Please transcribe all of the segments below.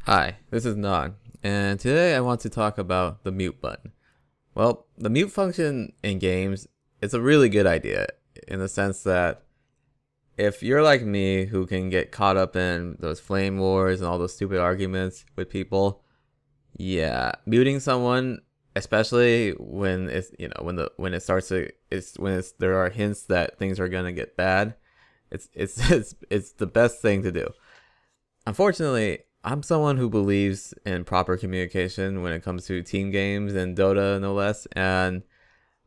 Hi, this is Nog, and today I want to talk about the mute button. Well, the mute function in games is a really good idea in the sense that if you're like me who can get caught up in those flame wars and all those stupid arguments with people, yeah, muting someone, especially when it's when it starts to there are hints that things are gonna get bad, it's the best thing to do. Unfortunately, I'm someone who believes in proper communication when it comes to team games and Dota no less, and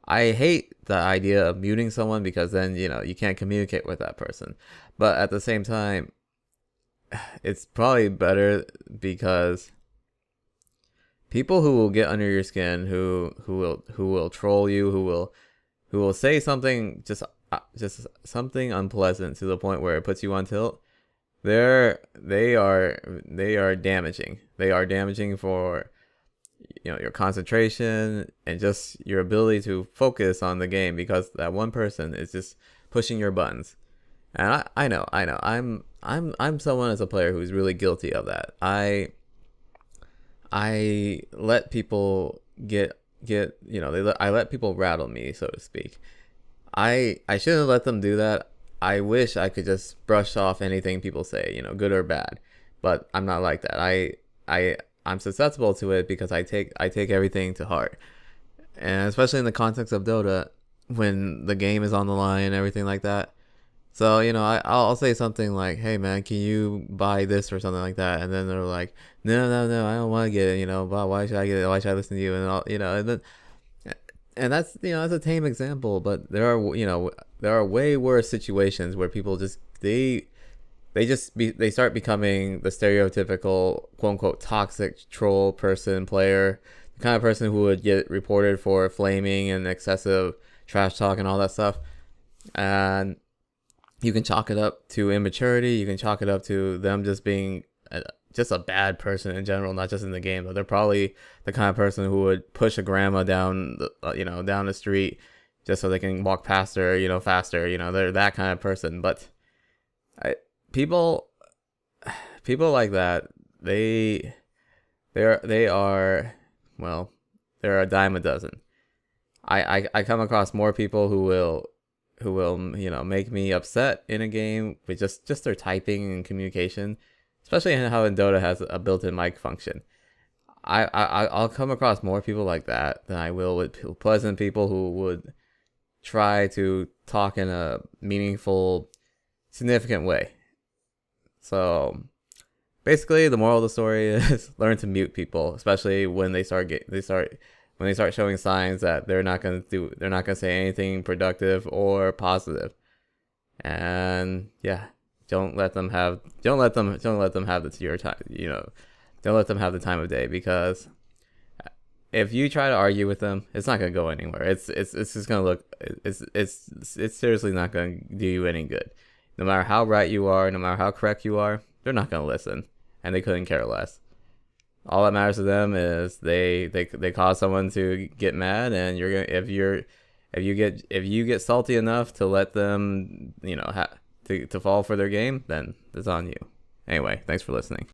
I hate the idea of muting someone because then, you can't communicate with that person. But at the same time, it's probably better because people who will get under your skin, who will troll you, who will say something just something unpleasant to the point where it puts you on tilt. They are damaging. They are damaging for your concentration and just your ability to focus on the game because that one person is just pushing your buttons. And I know. I'm someone as a player who's really guilty of that. I let people I let people rattle me, so to speak. I shouldn't let them do that. I wish I could just brush off anything people say, good or bad, but I'm not like that. I'm susceptible to it because I take everything to heart, and especially in the context of Dota, when the game is on the line and everything like that. So I'll say something like, "Hey man, can you buy this?" or something like that, and then they're like, "No, I don't want to get it. But why should I get it? Why should I listen to you?" And all, and then that's a tame example, but there are way worse situations where people just they start becoming the stereotypical quote unquote toxic troll person player, the kind of person who would get reported for flaming and excessive trash talk and all that stuff. And you can chalk it up to immaturity. You can chalk it up to them just being just a bad person in general, not just in the game. But they're probably the kind of person who would push a grandma down down the street just so they can walk past her, faster. They're that kind of person. But people like that, they are well, they're a dime a dozen. I come across more people who will make me upset in a game with just their typing and communication, especially how in Dota has a built-in mic function. I'll come across more people like that than I will with pleasant people who would try to talk in a meaningful, significant way. So basically, the moral of the story is learn to mute people, especially when they start showing signs that they're not gonna say anything productive or positive. And yeah, don't let them have your time. Don't let them have the time of day, because if you try to argue with them, it's not gonna go anywhere. It's just gonna look. It's seriously not gonna do you any good. No matter how right you are, no matter how correct you are, they're not gonna listen, and they couldn't care less. All that matters to them is they cause someone to get mad, and if you get salty enough to let them to fall for their game, then it's on you. Anyway, thanks for listening.